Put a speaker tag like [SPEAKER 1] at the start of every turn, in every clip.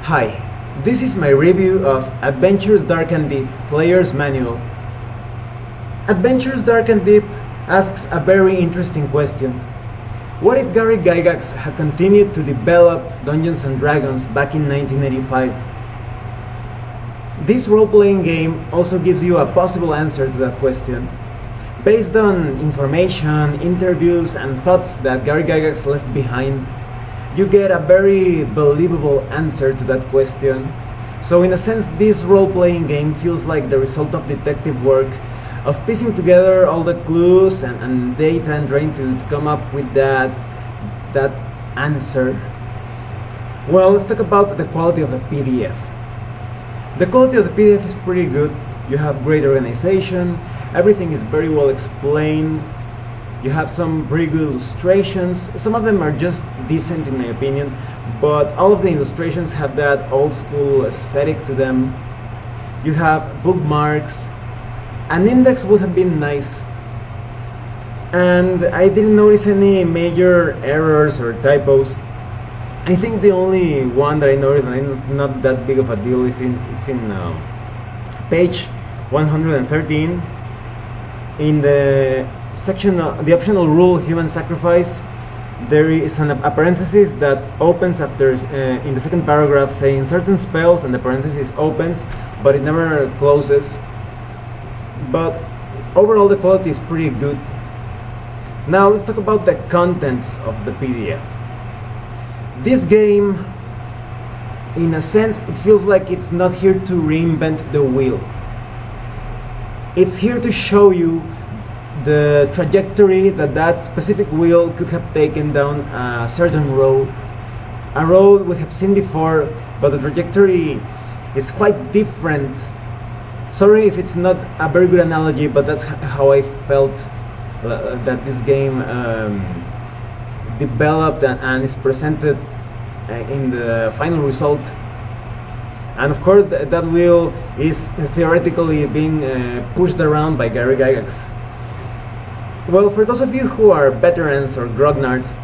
[SPEAKER 1] Hi, this is my review of Adventures Dark and Deep Player's Manual. Adventures Dark and Deep asks a very interesting question. What if Gary Gygax had continued to develop Dungeons & Dragons back in 1985? This role-playing game also gives you a possible answer to that question. Based on information, interviews, and thoughts that Gary Gygax left behind, you get a very believable answer to that question. So in a sense, this role-playing game feels like the result of detective work, of piecing together all the clues and data and trying to come up with that answer. Well, let's talk about the quality of the PDF. The quality of the PDF is pretty good. You have great organization, everything is very well explained. You have some pretty good illustrations. Some of them are just decent in my opinion, but all of the illustrations have that old school aesthetic to them. You have bookmarks. An index would have been nice. And I didn't notice any major errors or typos. I think the only one that I noticed, and it's not that big of a deal, it's in page 113 in the section, the optional rule human sacrifice. There is a parenthesis that opens after in the second paragraph saying certain spells, and the parenthesis opens but it never closes. But overall the quality is pretty good. Now let's talk about the contents of the PDF. This game, in a sense, it feels like it's not here to reinvent the wheel. It's here to show you the trajectory that specific wheel could have taken down a certain road. A road we have seen before, but the trajectory is quite different. Sorry if it's not a very good analogy, but that's how I felt that this game developed and is presented in the final result. And of course that wheel is theoretically being pushed around by Gary Gygax. Well, for those of you who are veterans or grognards,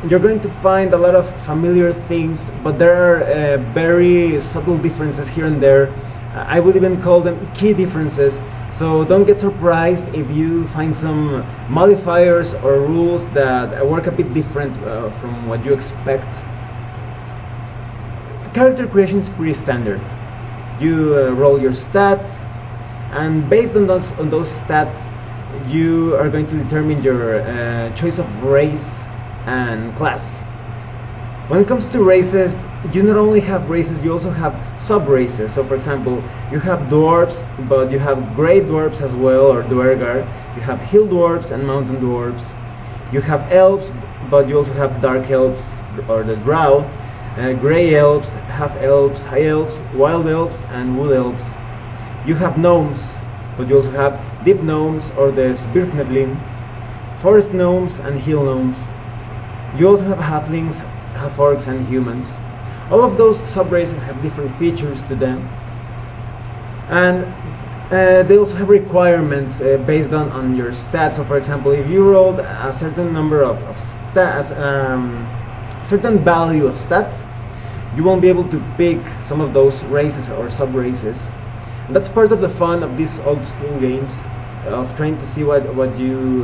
[SPEAKER 1] you're going to find a lot of familiar things, but there are very subtle differences here and there. I would even call them key differences, so don't get surprised if you find some modifiers or rules that work a bit different from what you expect. The character creation is pretty standard. You roll your stats, and based on those stats, you are going to determine your choice of race and class. When it comes to races, you not only have races, you also have sub-races. So for example, you have dwarves, but you have grey dwarves as well, or duergar. You have hill dwarves and mountain dwarves. You have elves, but you also have dark elves, or the drow, grey elves, half elves, high elves, wild elves, and wood elves. You have gnomes, but you also have deep gnomes, or the Svirfneblin, forest gnomes, and hill gnomes. You also have halflings, half-orcs, and humans. All of those sub-races have different features to them, and they also have requirements based on your stats. So for example, if you rolled a certain number of stats, certain value of stats, you won't be able to pick some of those races or sub-races. That's part of the fun of these old school games, of trying to see what you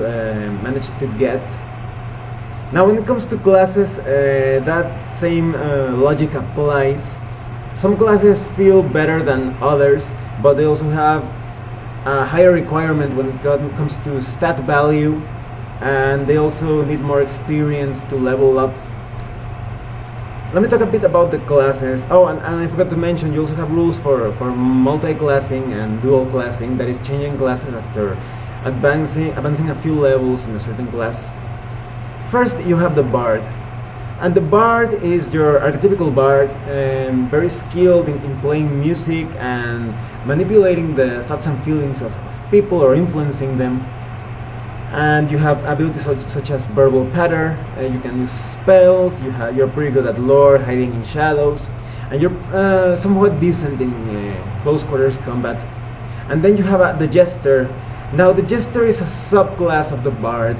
[SPEAKER 1] manage to get. Now when it comes to classes, that same logic applies. Some classes feel better than others, but they also have a higher requirement when it comes to stat value, and they also need more experience to level up. Let me talk a bit about the classes. Oh, and I forgot to mention, you also have rules for multi-classing and dual classing, that is changing classes after advancing a few levels in a certain class. First, you have the bard. And the bard is your archetypical bard, very skilled in playing music and manipulating the thoughts and feelings of people or influencing them. And you have abilities such as verbal patter, you can use spells, you're pretty good at lore, hiding in shadows, and you're somewhat decent in close quarters combat. And then you have the Jester. Now the Jester is a subclass of the bard,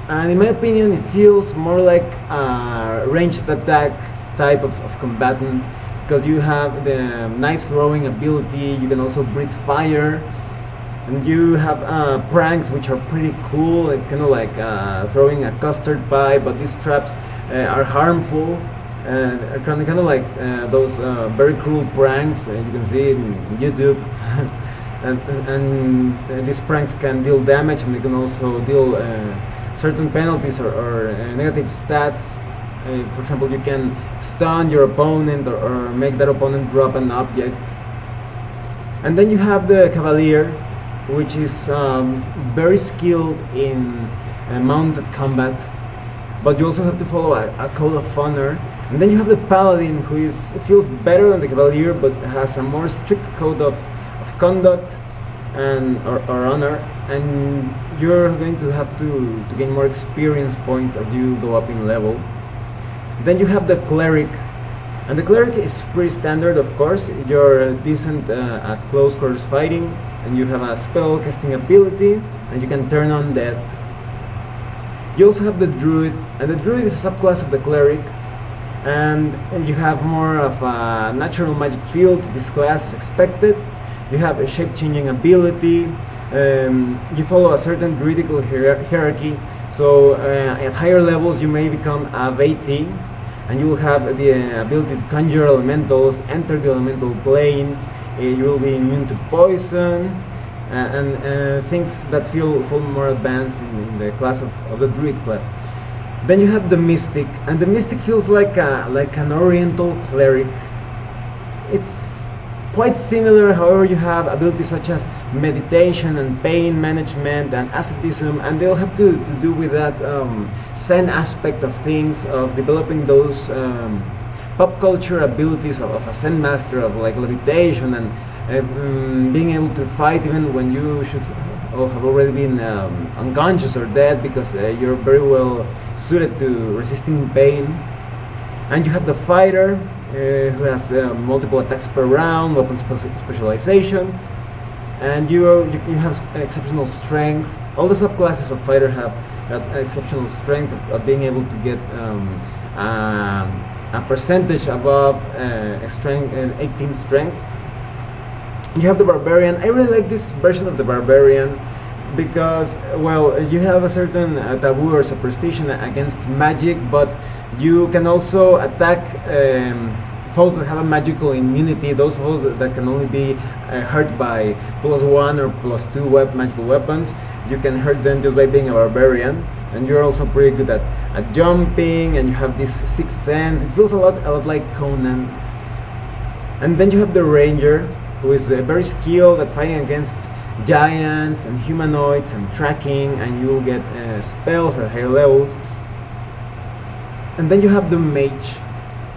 [SPEAKER 1] and in my opinion it feels more like a ranged attack type of combatant, because you have the knife throwing ability. You can also breathe fire, and you have pranks which are pretty cool. It's kind of like throwing a custard pie, but these traps are harmful and are kind of like those very cruel pranks you can see in YouTube. and these pranks can deal damage, and they can also deal certain penalties or negative stats. For example, you can stun your opponent or make that opponent drop an object. And then you have the Cavalier, which is very skilled in mounted combat, but you also have to follow a code of honor. And then you have the Paladin, who feels better than the Cavalier, but has a more strict code of conduct or honor, and you're going to have to gain more experience points as you go up in level. Then you have the Cleric, and the Cleric is pretty standard, of course. You're decent at close quarters fighting, and you have a spell casting ability, and you can turn on death. You also have the Druid, and the Druid is a subclass of the Cleric, and you have more of a natural magic feel to this class as expected. You have a shape-changing ability. You follow a certain druidical hierarchy, so at higher levels you may become a Veithi, and you will have the ability to conjure elementals, enter the elemental planes. You will be immune to poison, and things that feel more advanced in the class of the Druid class. Then you have the Mystic, and the Mystic feels like an Oriental Cleric. It's quite similar, however, you have abilities such as meditation and pain management and asceticism, and they'll have to do with that Zen aspect of things, of developing those pop culture abilities of a Zen master, of like levitation and being able to fight even when you should have already been unconscious or dead, because you're very well suited to resisting pain. And you have the Fighter, who has multiple attacks per round, weapon specialization, and you have exceptional strength. All the subclasses of Fighter have exceptional strength of being able to get a percentage above strength, 18 strength. You have the Barbarian. I really like this version of the Barbarian because, well, you have a certain taboo or superstition against magic, but you can also attack foes that have a magical immunity, those foes that can only be hurt by +1 or +2 magical weapons. You can hurt them just by being a Barbarian, and you're also pretty good at jumping, and you have this sixth sense. It feels a lot like Conan. And then you have the Ranger, who is very skilled at fighting against giants and humanoids and tracking, and you will get spells at higher levels. And then you have the Mage,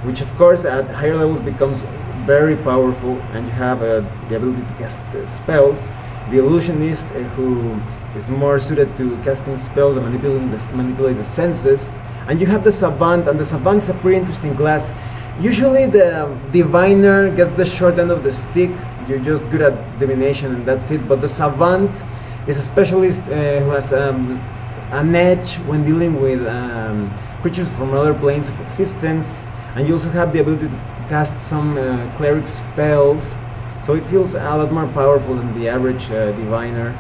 [SPEAKER 1] which of course at higher levels becomes very powerful, and you have the ability to cast spells. The Illusionist, who is more suited to casting spells and manipulate the senses. And you have the Savant, and the Savant is a pretty interesting class. Usually the Diviner gets the short end of the stick. You're just good at divination and that's it. But the Savant is a specialist who has an edge when dealing with creatures from other planes of existence. And you also have the ability to cast some cleric spells. So it feels a lot more powerful than the average diviner.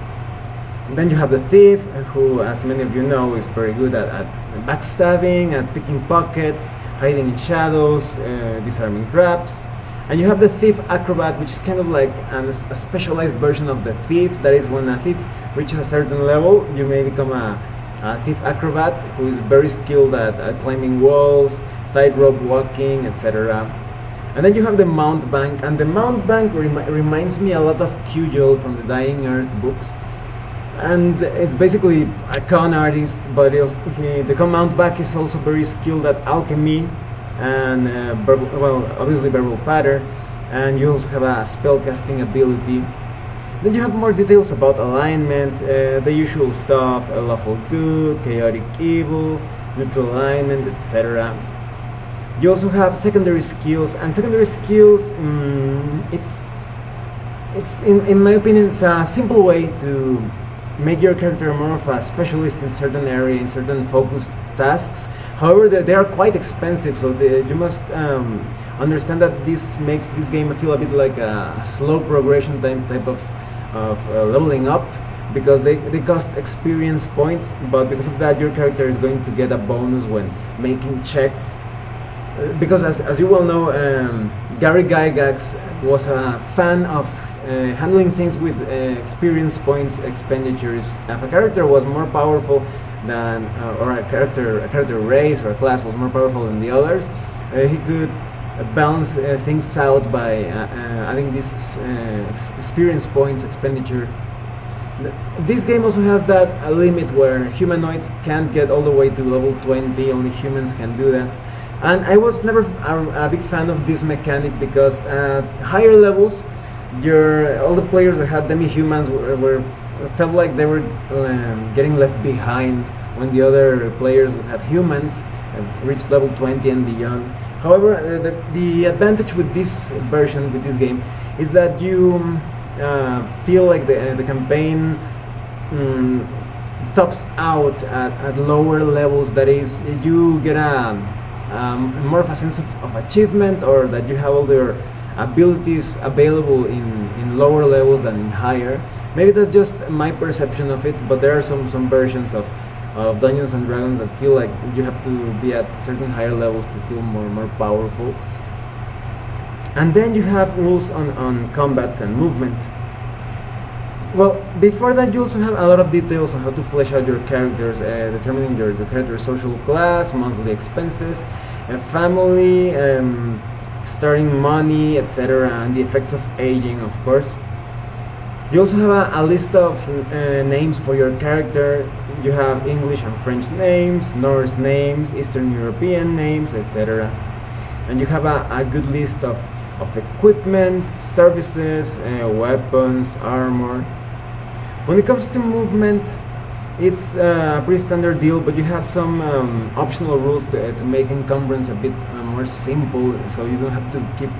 [SPEAKER 1] And then you have the Thief, who, as many of you know, is very good at backstabbing, at picking pockets, hiding in shadows, disarming traps. And you have the Thief Acrobat, which is kind of like a specialized version of the Thief. That is, when a thief reaches a certain level, you may become a Thief Acrobat, who is very skilled at climbing walls, tightrope walking, etc. And then you have the Mountebank, and the Mountebank reminds me a lot of Cudgel from the Dying Earth books. And it's basically a con artist, but the Mountebank is also very skilled at alchemy and obviously verbal pattern, and you also have a spell casting ability. Then you have more details about alignment, the usual stuff: lawful good, chaotic evil, neutral alignment, etc. You also have secondary skills, and secondary skills, it's in my opinion, it's a simple way to make your character more of a specialist in certain area, in certain focused tasks. However, they are quite expensive, so you must understand that this makes this game feel a bit like a slow progression type of leveling up, because they cost experience points, but because of that your character is going to get a bonus when making checks. Because as you well know, Gary Gygax was a fan of handling things with experience points expenditures. If a character was more powerful than, or a character race or a class was more powerful than the others, he could balance things out by adding this experience points expenditure. This game also has that limit where humanoids can't get all the way to level 20, only humans can do that. And I was never a big fan of this mechanic, because at higher levels, all the players that had demi-humans felt like they were getting left behind when the other players that had humans reached level 20 and beyond. However, the advantage with this version, with this game, is that you feel like the campaign tops out at lower levels. That is, you get more of a sense of achievement, or that you have all your abilities available in lower levels than in higher. Maybe that's just my perception of it, but there are some versions of Dungeons and Dragons that feel like you have to be at certain higher levels to feel more powerful. And then you have rules on combat and movement. Well, before that you also have a lot of details on how to flesh out your characters, determining your character's social class, monthly expenses, family, starting money, etc., and the effects of aging, of course. You also have a list of names for your character. You have English and French names, Norse names, Eastern European names, etc. And you have a good list of equipment, services, weapons, armor. When it comes to movement, it's a pretty standard deal, but you have some optional rules to make encumbrance a bit more simple, so you don't have to keep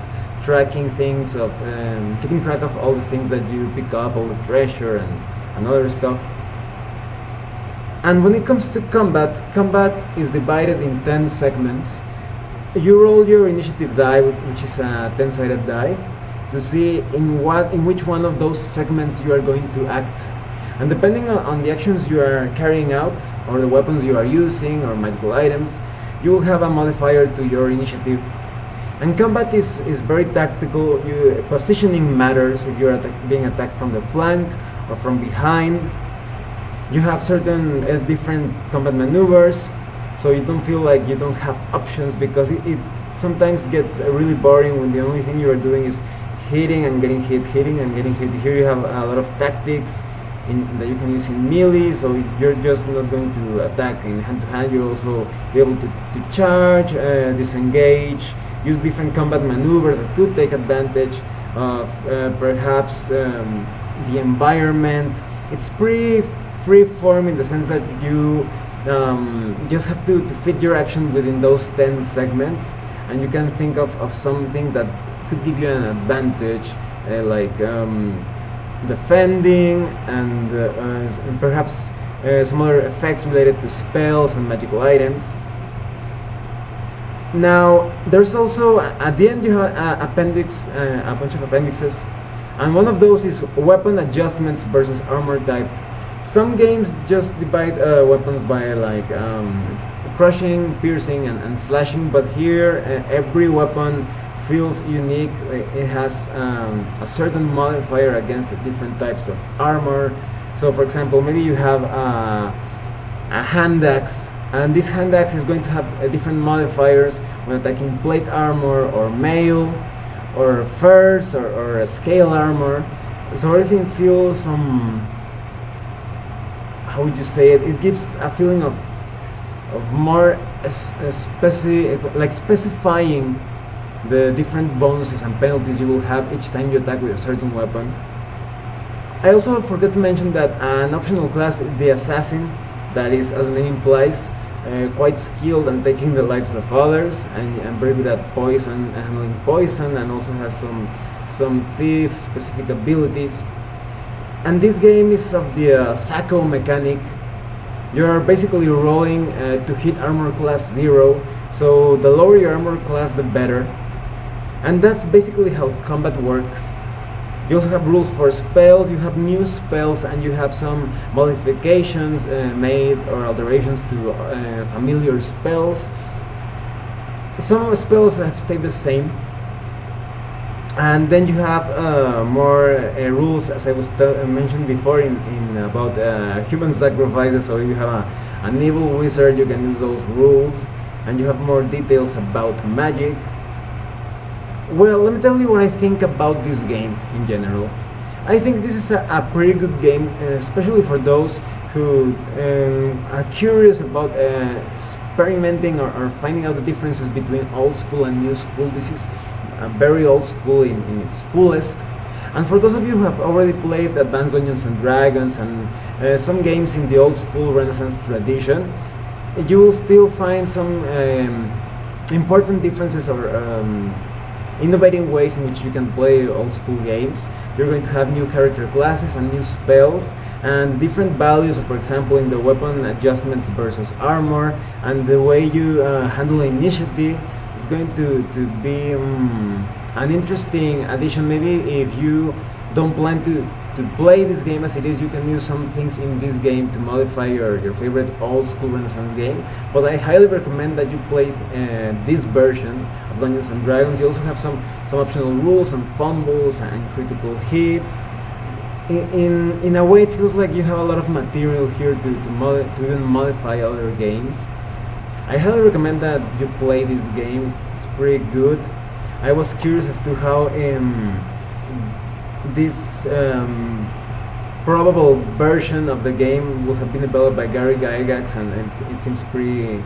[SPEAKER 1] tracking things of keeping track of all the things that you pick up, all the treasure and other stuff. And when it comes to combat is divided in 10 segments. You roll your initiative die, which is a 10-sided die, to see in which one of those segments you are going to act. And depending on the actions you are carrying out, or the weapons you are using, or magical items, you will have a modifier to your initiative. And combat is very tactical. Positioning matters. If you are being attacked from the flank or from behind, you have certain different combat maneuvers, so you don't feel like you don't have options, because it sometimes gets really boring when the only thing you are doing is hitting and getting hit, hitting and getting hit. Here you have a lot of tactics that you can use in melee, so you're just not going to attack in hand-to-hand. You'll also be able to charge, disengage, use different combat maneuvers that could take advantage of perhaps the environment. It's pretty free form in the sense that you just have to fit your action within those 10 segments, and you can think of something that could give you an advantage, like defending and perhaps some other effects related to spells and magical items. Now, there's also, at the end you have a bunch of appendixes, and one of those is weapon adjustments versus armor type. Some games just divide weapons by like crushing, piercing, and slashing, but here every weapon feels unique. It has a certain modifier against the different types of armor. So for example, maybe you have a hand axe, and this hand axe is going to have different modifiers when attacking plate armor or mail or furs or scale armor. So everything feels how would you say it? It gives a feeling of more specifying the different bonuses and penalties you will have each time you attack with a certain weapon. I also forgot to mention that an optional class is the assassin, that is, as the name implies, quite skilled and taking the lives of others, and very good at poison, handling poison, and also has some thief specific abilities. And this game is of the THACO mechanic. You're basically rolling to hit armor class 0, so the lower your armor class the better. And that's basically how combat works. You also have rules for spells, you have new spells, and you have some modifications made or alterations to familiar spells. Some spells have stayed the same. And then you have more rules, as I was mentioned before, in about human sacrifices. So if you have an evil wizard, you can use those rules, and you have more details about magic. Well, let me tell you what I think about this game in general. I think this is a pretty good game, especially for those who are curious about experimenting or finding out the differences between old school and new school. This is very old school in its fullest. And for those of you who have already played Advanced Dungeons and Dragons and some games in the old school Renaissance tradition, you will still find some important differences or innovating ways in which you can play old school games. You're going to have new character classes and new spells and different values, for example in the weapon adjustments versus armor, and the way you handle initiative. It's going to be an interesting addition. Maybe if you don't plan to play this game as it is, you can use some things in this game to modify your favorite old school Renaissance game. But I highly recommend that you play this version of Dungeons and Dragons. You also have some optional rules and fumbles and critical hits. In a way, it feels like you have a lot of material here to even modify other games. I highly recommend that you play this game. It's pretty good. I was curious as to how this probable version of the game would have been developed by Gary Gygax, and it seems pretty.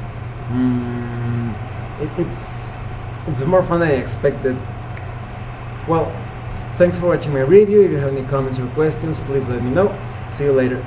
[SPEAKER 1] It's more fun than I expected. Well, thanks for watching my review. If you have any comments or questions, please let me know. See you later.